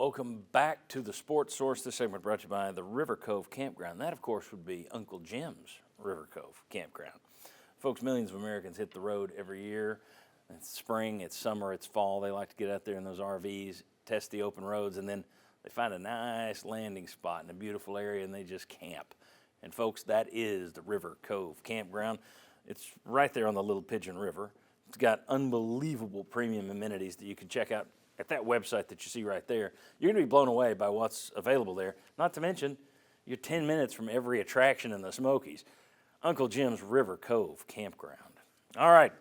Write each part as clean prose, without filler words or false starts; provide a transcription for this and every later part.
Welcome back to the Sports Source. This segment brought to you by the River Cove Campground. That, of course, would be Uncle Jim's River Cove Campground. Folks, millions of Americans hit the road every year. It's spring, it's summer, it's fall. They like to get out there in those RVs, test the open roads, and then they find a nice landing spot in a beautiful area, and they just camp. And, folks, that is the River Cove Campground. It's right there on the Little Pigeon River. It's got unbelievable premium amenities that you can check out at that website that you see right there. You're going to be blown away by what's available there. Not to mention, you're 10 minutes from every attraction in the Smokies. Uncle Jim's River Cove Campground. All right.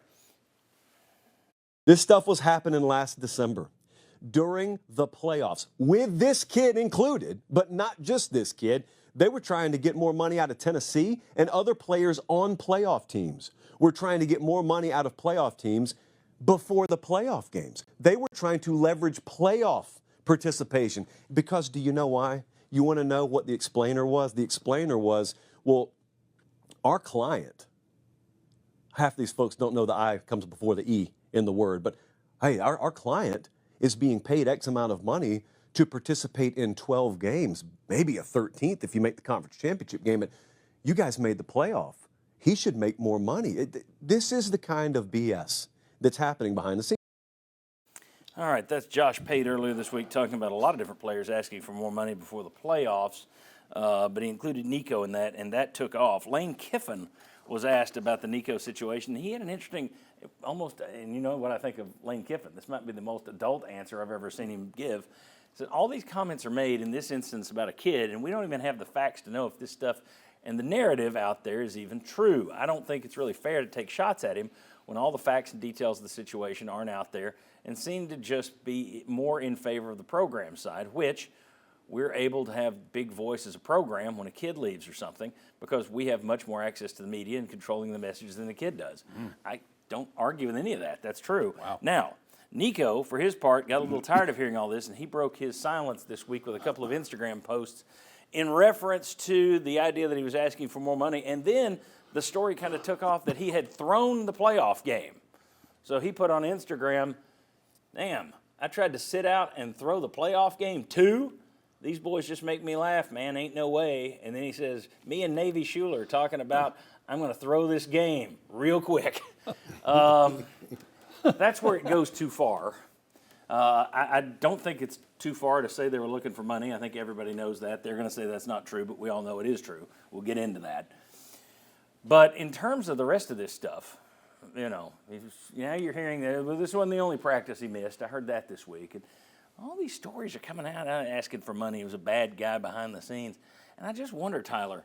This stuff was happening last December during the playoffs, with this kid included, but not just this kid. They were trying to get more money out of Tennessee, and other players on playoff teams were trying to get more money out of playoff teams before the playoff games. They were trying to leverage playoff participation because, do you know why? You want to know what the explainer was? The explainer was, well, our client, half these folks don't know the I comes before the E in the word, but hey, our client is being paid X amount of money to participate in 12 games, maybe a 13th if you make the conference championship game, but you guys made the playoff. He should make more money. This is the kind of BS that's happening behind the scenes. All right, that's Josh Pate earlier this week talking about a lot of different players asking for more money before the playoffs, but he included Nico in that, and that took off. Lane Kiffin was asked about the Nico situation. He had an interesting, almost, and you know what I think of Lane Kiffin. This might be the most adult answer I've ever seen him give. So all these comments are made in this instance about a kid, and we don't even have the facts to know if this stuff and the narrative out there is even true. I don't think it's really fair to take shots at him when all the facts and details of the situation aren't out there and seem to just be more in favor of the program side, which we're able to have big voice as a program when a kid leaves or something because we have much more access to the media and controlling the messages than the kid does. I don't argue with any of that. That's true. Wow. Now, Nico, for his part, got a little tired of hearing all this, and he broke his silence this week with a couple of Instagram posts in reference to the idea that he was asking for more money, and then the story kind of took off that he had thrown the playoff game. So he put on Instagram, damn, I tried to sit out and throw the playoff game too? These boys just make me laugh, man, ain't no way. And then he says, me and Navy Schuler talking about, I'm going to throw this game real quick. That's where it goes too far. I don't think it's too far to say they were looking for money. I think everybody knows that. They're going to say that's not true, but we all know it is true. We'll get into that. But in terms of the rest of this stuff, now you're hearing that, well, this wasn't the only practice he missed. I heard that this week. And all these stories are coming out asking for money. He was a bad guy behind the scenes. And I just wonder, Tyler,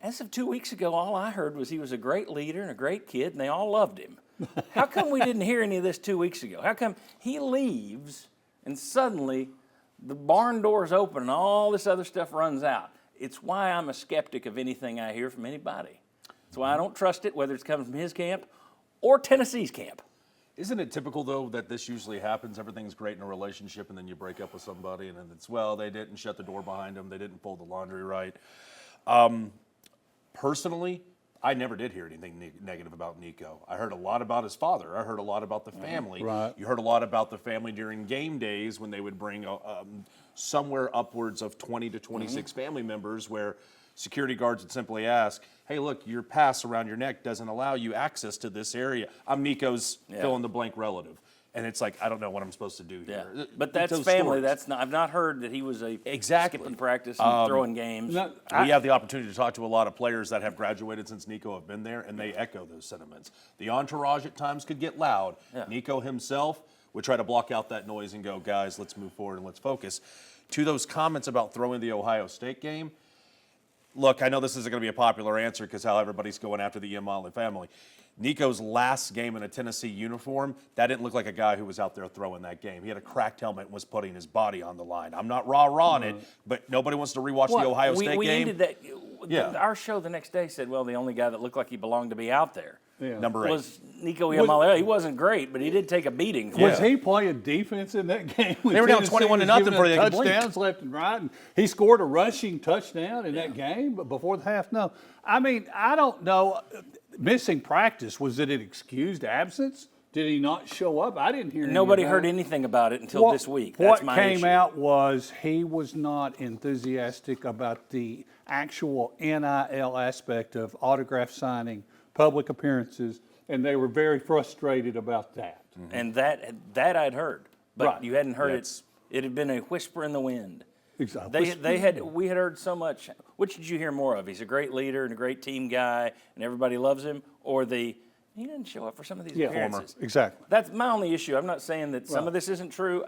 as of 2 weeks ago, all I heard was he was a great leader and a great kid, and they all loved him. How come we didn't hear any of this 2 weeks ago? How come he leaves and suddenly the barn doors open and all this other stuff runs out? It's why I'm a skeptic of anything I hear from anybody. That's why I don't trust it, whether it's coming from his camp or Tennessee's camp. Isn't it typical, though, that this usually happens? Everything's great in a relationship, and then you break up with somebody, and then it's, well, they didn't shut the door behind them. They didn't fold the laundry right. Personally, I never did hear anything negative about Nico. I heard a lot about his father. I heard a lot about the family. Right. You heard a lot about the family during game days when they would bring somewhere upwards of 20 to 26 family members where security guards would simply ask, hey, look, your pass around your neck doesn't allow you access to this area. I'm Nico's fill-in-the-blank relative. And it's like, I don't know what I'm supposed to do here. Yeah. But that's family. Stories. That's not. I've not heard that he was skipping practice and throwing games. We have the opportunity to talk to a lot of players that have graduated since Nico have been there, and they echo those sentiments. The entourage at times could get loud. Yeah. Nico himself would try to block out that noise and go, guys, let's move forward and let's focus. To those comments about throwing the Ohio State game, look, I know this isn't going to be a popular answer because how everybody's going after the Ian family. Nico's last game in a Tennessee uniform, that didn't look like a guy who was out there throwing that game. He had a cracked helmet and was putting his body on the line. I'm not rah-rahing it, but nobody wants to rewatch the Ohio State game. We ended that. Yeah. Our show the next day said, well, the only guy that looked like he belonged to be out there number 8 was Nico Iamaleava. He wasn't great, but he did take a beating. Was he playing defense in that game? They were down 21-0 before they could blink. Touchdowns left and right, and he scored a rushing touchdown in that game, but before the half, no. I mean, I don't know. Missing practice, was it an excused absence? Did he not show up? I didn't hear. Nobody any heard about it. anything about it until this week. That's What my came issue. out was he was not enthusiastic about the actual NIL aspect of autograph signing, public appearances, and they were very frustrated about that. And that I'd heard, but Right. you hadn't heard That's- it. It had been a whisper in the wind. Exactly. We had heard so much. Which did you hear more of? He's a great leader and a great team guy, and everybody loves him, or he didn't show up for some of these appearances. Exactly. That's my only issue. I'm not saying that some of this isn't true.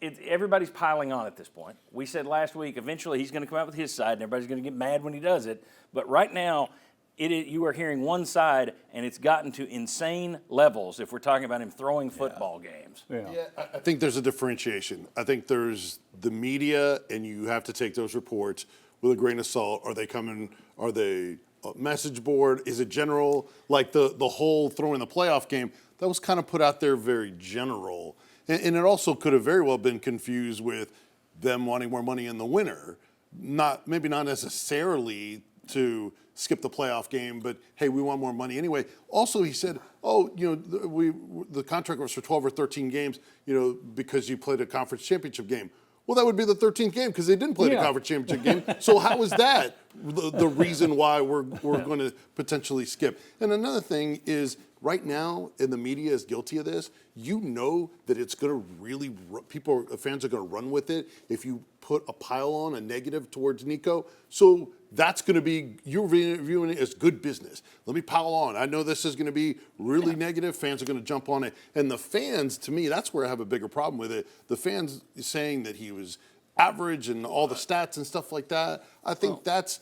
Everybody's piling on at this point. We said last week, eventually he's going to come out with his side, and everybody's going to get mad when he does it. But right now, you are hearing one side, and it's gotten to insane levels if we're talking about him throwing football games. Yeah. I think there's a differentiation. I think there's the media, and you have to take those reports with a grain of salt. Are they a message board? Is it general? Like the whole throwing the playoff game, that was kind of put out there very general. And it also could have very well been confused with them wanting more money in the winter. Maybe not necessarily to skip the playoff game, but hey, we want more money anyway. Also, he said, the contract was for 12 or 13 games, because you played a conference championship game. Well, that would be the 13th game because they didn't play the conference championship game. So how is that the reason why we're going to potentially skip? And another thing is, right now, and the media is guilty of this, that it's going to fans are going to run with it if you put a pile on, a negative towards Nico. So that's going to be, you're viewing it as good business. Let me pile on. I know this is going to be really negative. Fans are going to jump on it. And the fans, to me, that's where I have a bigger problem with it. The fans saying that he was average and all the stats and stuff like that, I think that's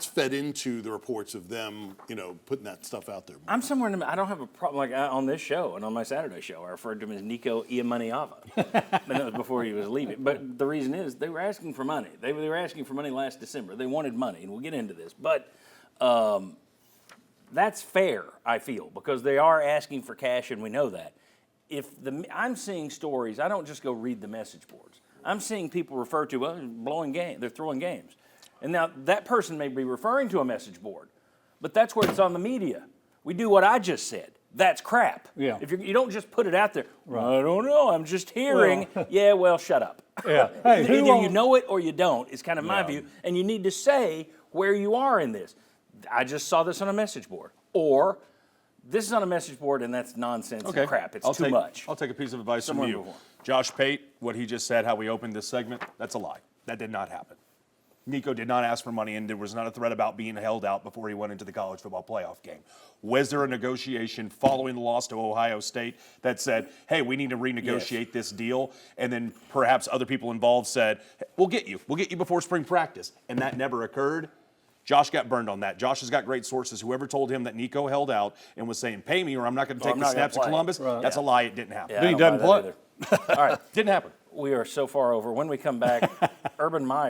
fed into the reports of them, putting that stuff out there. I'm somewhere in the I don't have a problem. Like on this show and on my Saturday show, I referred to him as Nico Iamaniava. But that was before he was leaving. But the reason is they were asking for money. They were asking for money last December. They wanted money, and we'll get into this. But that's fair, I feel, because they are asking for cash, and we know that. I'm seeing stories, I don't just go read the message boards. I'm seeing people refer to, they're throwing games. And now that person may be referring to a message board, but that's where it's on the media. We do what I just said. That's crap. Yeah. If you don't just put it out there, I don't know, I'm just hearing. Shut up. Yeah. Hey, Either you know it or you don't, is kind of my view. And you need to say where you are in this. I just saw this on a message board. Or this is on a message board and that's nonsense and crap. It's too much. I'll take a piece of advice Somewhere from you. before. Josh Pate, what he just said, how we opened this segment, that's a lie. That did not happen. Nico did not ask for money, and there was not a threat about being held out before he went into the college football playoff game. Was there a negotiation following the loss to Ohio State that said, hey, we need to renegotiate this deal? And then perhaps other people involved said, hey, we'll get you before spring practice. And that never occurred. Josh got burned on that. Josh has got great sources. Whoever told him that Nico held out and was saying, pay me or I'm not going to take the snaps at Columbus, that's a lie. It didn't happen. Yeah, Then he doesn't play. All right. Didn't happen. We are so far over. When we come back, Urban Meyer.